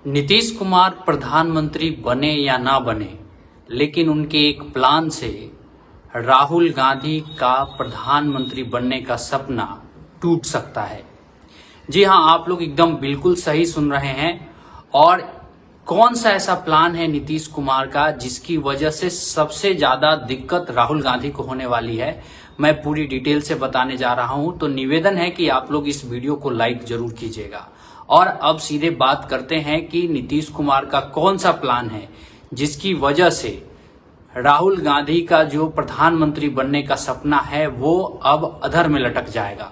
नीतीश कुमार प्रधानमंत्री बने या ना बने, लेकिन उनके एक प्लान से राहुल गांधी का प्रधानमंत्री बनने का सपना टूट सकता है। जी हां, आप लोग एकदम बिल्कुल सही सुन रहे हैं। और कौन सा ऐसा प्लान है नीतीश कुमार का जिसकी वजह से सबसे ज्यादा दिक्कत राहुल गांधी को होने वाली है, मैं पूरी डिटेल से बताने जा रहा हूं। तो निवेदन है कि आप लोग इस वीडियो को लाइक जरूर कीजिएगा। और अब सीधे बात करते हैं कि नीतीश कुमार का कौन सा प्लान है जिसकी वजह से राहुल गांधी का जो प्रधानमंत्री बनने का सपना है वो अब अधर में लटक जाएगा।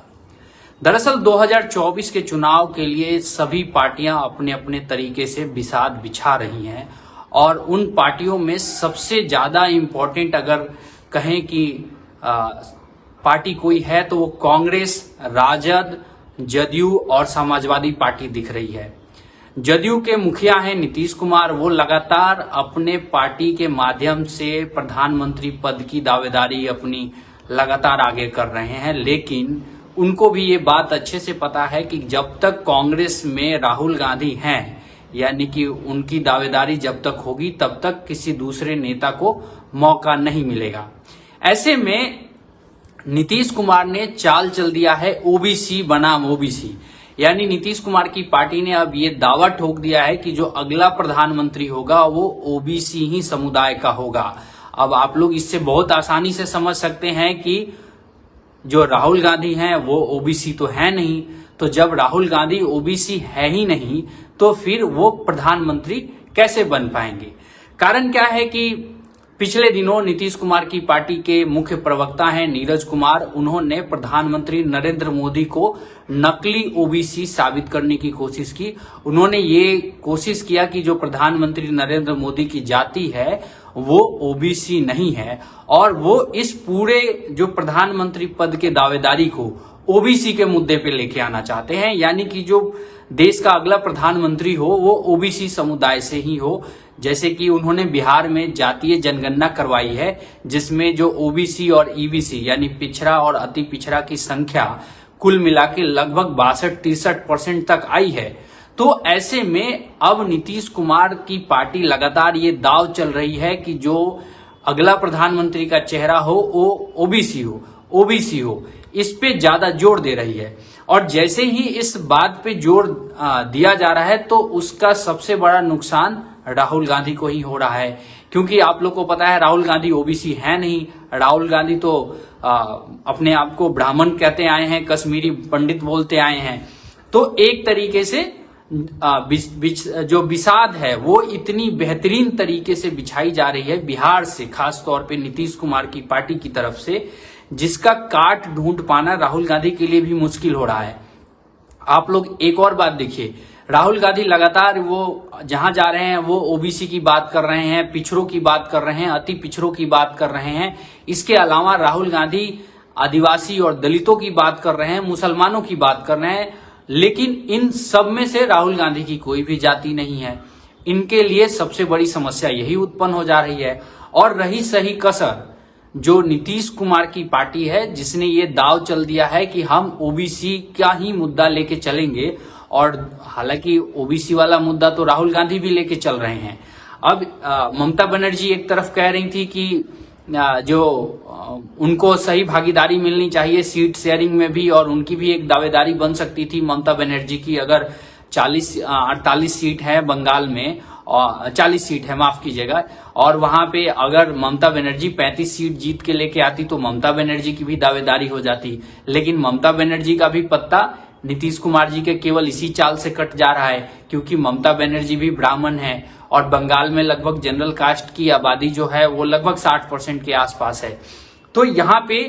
दरअसल 2024 के चुनाव के लिए सभी पार्टियां अपने अपने तरीके से बिसात बिछा रही हैं, और उन पार्टियों में सबसे ज्यादा इम्पोर्टेंट अगर कहें कि पार्टी कोई है तो वो कांग्रेस, राजद, जदयू और समाजवादी पार्टी दिख रही है। जदयू के मुखिया हैं नीतीश कुमार, वो लगातार अपने पार्टी के माध्यम से प्रधानमंत्री पद की दावेदारी अपनी लगातार आगे कर रहे हैं, लेकिन उनको भी ये बात अच्छे से पता है कि जब तक कांग्रेस में राहुल गांधी हैं, यानी कि उनकी दावेदारी जब तक होगी तब तक किसी दूसरे नेता को मौका नहीं मिलेगा। ऐसे में नीतीश कुमार ने चाल चल दिया है ओबीसी बनाम ओबीसी, यानी नीतीश कुमार की पार्टी ने अब ये दावा ठोक दिया है कि जो अगला प्रधानमंत्री होगा वो ओबीसी ही समुदाय का होगा। अब आप लोग इससे बहुत आसानी से समझ सकते हैं कि जो राहुल गांधी हैं वो ओबीसी तो है नहीं, तो जब राहुल गांधी ओबीसी है ही नहीं तो फिर वो प्रधानमंत्री कैसे बन पाएंगे। कारण क्या है कि पिछले दिनों नीतीश कुमार की पार्टी के मुख्य प्रवक्ता हैं नीरज कुमार, उन्होंने प्रधानमंत्री नरेंद्र मोदी को नकली ओबीसी साबित करने की कोशिश की। उन्होंने ये कोशिश किया कि जो प्रधानमंत्री नरेंद्र मोदी की जाति है वो ओबीसी नहीं है, और वो इस पूरे जो प्रधानमंत्री पद के दावेदारी को ओबीसी के मुद्दे पे लेके आना चाहते हैं, यानी कि जो देश का अगला प्रधानमंत्री हो वो ओबीसी समुदाय से ही हो। जैसे कि उन्होंने बिहार में जातीय जनगणना करवाई है जिसमें जो ओबीसी और ईबीसी यानी पिछड़ा और अति पिछड़ा की संख्या कुल मिला के लगभग 62-63% तक आई है। तो ऐसे में अब नीतीश कुमार की पार्टी लगातार ये दाव चल रही है कि जो अगला प्रधानमंत्री का चेहरा हो वो ओबीसी हो, इस पे ज्यादा जोर दे रही है। और जैसे ही इस बात पे जोर दिया जा रहा है तो उसका सबसे बड़ा नुकसान राहुल गांधी को ही हो रहा है, क्योंकि आप लोग को पता है राहुल गांधी ओबीसी है नहीं। राहुल गांधी तो अपने आप को ब्राह्मण कहते आए हैं, कश्मीरी पंडित बोलते आए हैं। तो एक तरीके से जो बिसात है वो इतनी बेहतरीन तरीके से बिछाई जा रही है बिहार से, खास तौर पे नीतीश कुमार की पार्टी की तरफ से, जिसका काट ढूंढ पाना राहुल गांधी के लिए भी मुश्किल हो रहा है। आप लोग एक और बात देखिए, राहुल गांधी लगातार वो जहां जा रहे हैं वो ओबीसी की बात कर रहे हैं, पिछड़ों की बात कर रहे हैं, अति पिछड़ों की बात कर रहे हैं। इसके अलावा राहुल गांधी आदिवासी और दलितों की बात कर रहे हैं, मुसलमानों की बात कर रहे हैं, लेकिन इन सब में से राहुल गांधी की कोई भी जाति नहीं है। इनके लिए सबसे बड़ी समस्या यही उत्पन्न हो जा रही है। और रही सही कसर जो नीतीश कुमार की पार्टी है, जिसने ये दाव चल दिया है कि हम ओबीसी का ही मुद्दा लेके चलेंगे, और हालांकि ओबीसी वाला मुद्दा तो राहुल गांधी भी लेके चल रहे हैं। अब ममता बनर्जी एक तरफ कह रही थी कि जो उनको सही भागीदारी मिलनी चाहिए सीट शेयरिंग में भी, और उनकी भी एक दावेदारी बन सकती थी ममता बनर्जी की। अगर 48 सीट है बंगाल में, और 40 सीट है, माफ कीजिएगा, और वहां पे अगर ममता बनर्जी 35 सीट जीत के लेके आती तो ममता बनर्जी की भी दावेदारी हो जाती। लेकिन ममता बनर्जी का भी पत्ता नीतीश कुमार जी के केवल इसी चाल से कट जा रहा है, क्योंकि ममता बनर्जी भी ब्राह्मण है, और बंगाल में लगभग जनरल कास्ट की आबादी जो है वो लगभग 60% के आसपास है। तो यहाँ पे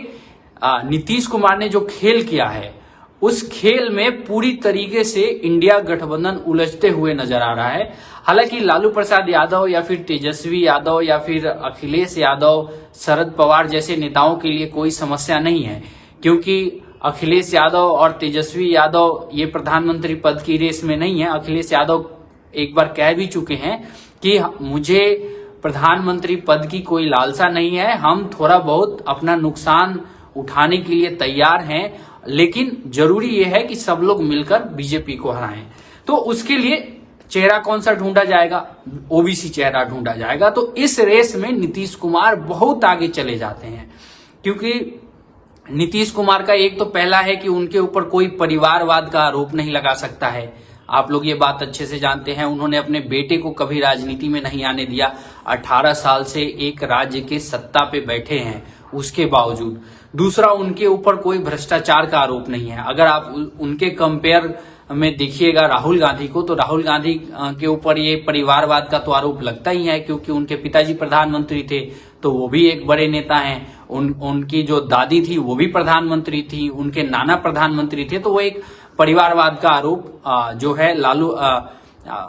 नीतीश कुमार ने जो खेल किया है उस खेल में पूरी तरीके से इंडिया गठबंधन उलझते हुए नजर आ रहा है। हालांकि लालू प्रसाद यादव या फिर तेजस्वी यादव या फिर अखिलेश यादव, शरद पवार जैसे नेताओं के लिए कोई समस्या नहीं है, क्योंकि अखिलेश यादव और तेजस्वी यादव ये प्रधानमंत्री पद की रेस में नहीं है। अखिलेश यादव एक बार कह भी चुके हैं कि मुझे प्रधानमंत्री पद की कोई लालसा नहीं है, हम थोड़ा बहुत अपना नुकसान उठाने के लिए तैयार हैं, लेकिन जरूरी यह है कि सब लोग मिलकर बीजेपी को हराएं। तो उसके लिए चेहरा कौन सा ढूंढा जाएगा? ओबीसी चेहरा ढूंढा जाएगा। तो इस रेस में नीतीश कुमार बहुत आगे चले जाते हैं, क्योंकि नीतीश कुमार का एक तो पहला है कि उनके ऊपर कोई परिवारवाद का आरोप नहीं लगा सकता है। आप लोग ये बात अच्छे से जानते हैं। उन्होंने अपने बेटे को कभी राजनीति में नहीं आने दिया। 18 साल से एक राज्य के सत्ता पे बैठे हैं उसके बावजूद। दूसरा, उनके ऊपर कोई भ्रष्टाचार का आरोप नहीं है। अगर आप उनके कंपेयर में देखिएगा राहुल गांधी को, तो राहुल गांधी के ऊपर ये परिवारवाद का तो आरोप लगता ही है, क्योंकि उनके पिताजी प्रधानमंत्री थे, तो वो भी एक बड़े नेता हैं। उनकी जो दादी थी वो भी प्रधानमंत्री थी, उनके नाना प्रधानमंत्री थे। तो वो एक परिवारवाद का आरोप जो है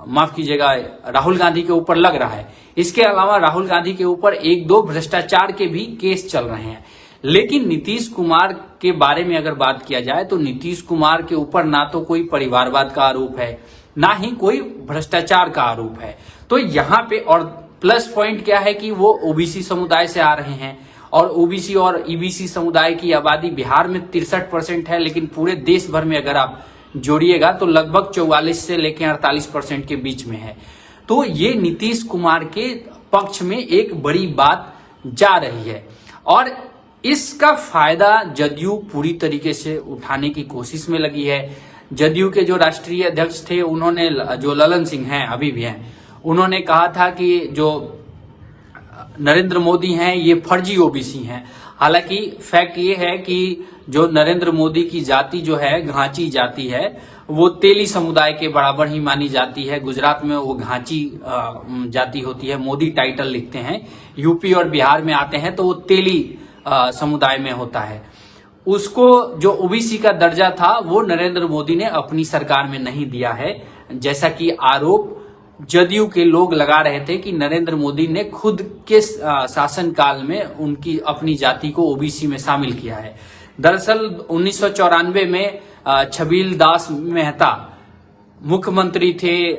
माफ कीजिएगा, राहुल गांधी के ऊपर लग रहा है। इसके अलावा राहुल गांधी के ऊपर एक दो भ्रष्टाचार के भी केस चल रहे हैं। लेकिन नीतीश कुमार के बारे में अगर बात किया जाए तो नीतीश कुमार के ऊपर ना तो कोई परिवारवाद का आरोप है, ना ही कोई भ्रष्टाचार का आरोप है। तो यहाँ पे और प्लस पॉइंट क्या है कि वो ओबीसी समुदाय से आ रहे हैं, और ओबीसी और ईबीसी समुदाय की आबादी बिहार में 63% है, लेकिन पूरे देश भर में अगर आप जोड़िएगा तो लगभग 44 से लेकर 48% के बीच में है। तो ये नीतीश कुमार के पक्ष में एक बड़ी बात जा रही है, और इसका फायदा जदयू पूरी तरीके से उठाने की कोशिश में लगी है। जदयू के जो राष्ट्रीय अध्यक्ष थे, उन्होंने, जो ललन सिंह हैं, अभी भी हैं, उन्होंने कहा था कि जो नरेंद्र मोदी हैं ये फर्जी ओबीसी हैं। हालांकि फैक्ट ये है कि जो नरेंद्र मोदी की जाति जो है, घांची जाति है, वो तेली समुदाय के बराबर ही मानी जाती है। गुजरात में वो घांची जाति होती है, मोदी टाइटल लिखते हैं। यूपी और बिहार में आते हैं तो वो तेली समुदाय में होता है। उसको जो ओबीसी का दर्जा था वो नरेंद्र मोदी ने अपनी सरकार में नहीं दिया है, जैसा कि आरोप जदयू के लोग लगा रहे थे कि नरेंद्र मोदी ने खुद के शासनकाल में उनकी अपनी जाति को ओबीसी में शामिल किया है। दरअसल 1994 में छबील दास मेहता मुख्यमंत्री थे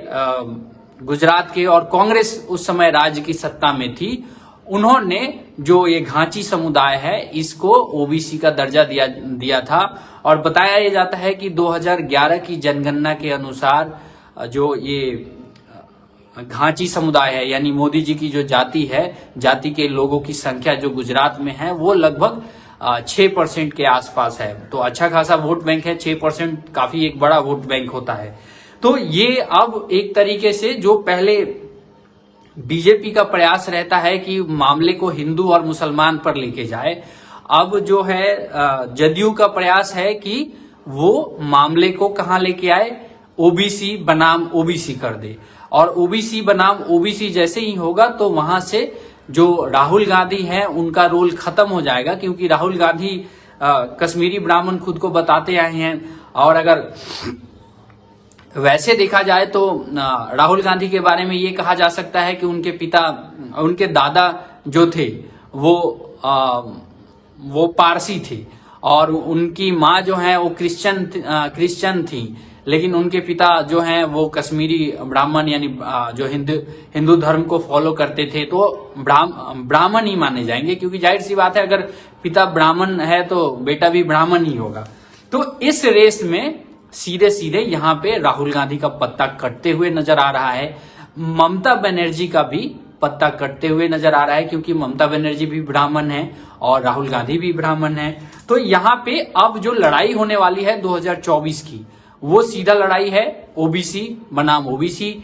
गुजरात के, और कांग्रेस उस समय राज्य की सत्ता में थी। उन्होंने जो ये घांची समुदाय है इसको ओबीसी का दर्जा दिया था, और बताया जाता है कि 2011 की जनगणना के अनुसार जो ये घांची समुदाय है, यानी मोदी जी की जो जाति है, जाति के लोगों की संख्या जो गुजरात में है वो लगभग 6% के आसपास है। तो अच्छा खासा वोट बैंक है, 6% काफी एक बड़ा वोट बैंक होता है। तो ये अब एक तरीके से जो पहले बीजेपी का प्रयास रहता है कि मामले को हिंदू और मुसलमान पर लेके जाए, अब जो है जदयू का प्रयास है कि वो मामले को कहां लेके आए, ओबीसी बनाम ओबीसी कर दे। और ओबीसी बनाम ओबीसी जैसे ही होगा तो वहां से जो राहुल गांधी हैं उनका रोल खत्म हो जाएगा, क्योंकि राहुल गांधी कश्मीरी ब्राह्मण खुद को बताते आए हैं। और अगर वैसे देखा जाए तो राहुल गांधी के बारे में ये कहा जा सकता है कि उनके दादा जो थे वो पारसी थे, और उनकी माँ जो है वो क्रिश्चियन थी, लेकिन उनके पिता जो हैं वो कश्मीरी ब्राह्मण, यानी जो हिंदू धर्म को फॉलो करते थे। तो ब्राह्मण ही माने जाएंगे, क्योंकि जाहिर सी बात है अगर पिता ब्राह्मण है तो बेटा भी ब्राह्मण ही होगा। तो इस रेस में सीधे सीधे यहाँ पे राहुल गांधी का पत्ता कटते हुए नजर आ रहा है, ममता बनर्जी का भी पत्ता कटते हुए नजर आ रहा है, क्योंकि ममता बनर्जी भी ब्राह्मण है और राहुल गांधी भी ब्राह्मण है। तो यहाँ पे अब जो लड़ाई होने वाली है 2024 की, वो सीधा लड़ाई है ओबीसी बनाम ओबीसी।